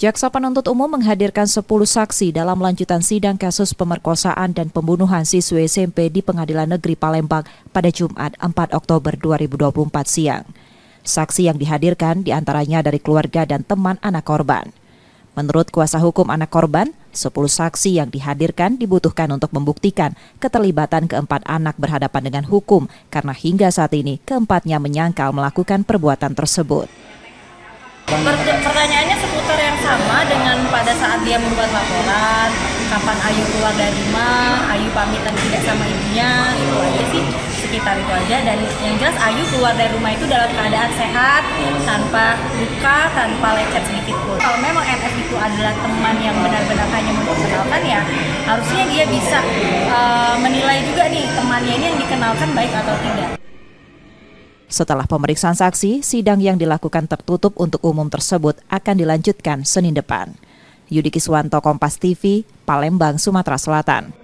Jaksa penuntut umum menghadirkan 10 saksi dalam lanjutan sidang kasus pemerkosaan dan pembunuhan siswi SMP di Pengadilan Negeri Palembang pada Jumat 4 Oktober 2024 siang. Saksi yang dihadirkan diantaranya dari keluarga dan teman anak korban. Menurut kuasa hukum anak korban, 10 saksi yang dihadirkan dibutuhkan untuk membuktikan keterlibatan keempat anak berhadapan dengan hukum karena hingga saat ini keempatnya menyangkal melakukan perbuatan tersebut. Pertanyaannya seputar yang sama dengan pada saat dia membuat laporan, kapan Ayu keluar dari rumah, Ayu pamitan tidak sama ibunya, itu aja sih, sekitar itu aja. Dan yang jelas Ayu keluar dari rumah itu dalam keadaan sehat, tanpa luka, tanpa lecet sedikit pun. Kalau memang NF itu adalah teman yang benar-benar hanya memperkenalkan, ya harusnya dia bisa menilai juga nih temannya ini yang dikenalkan baik atau tidak. Setelah pemeriksaan saksi, sidang yang dilakukan tertutup untuk umum tersebut akan dilanjutkan Senin depan. Yudi Kiswanto, Kompas TV, Palembang, Sumatera Selatan.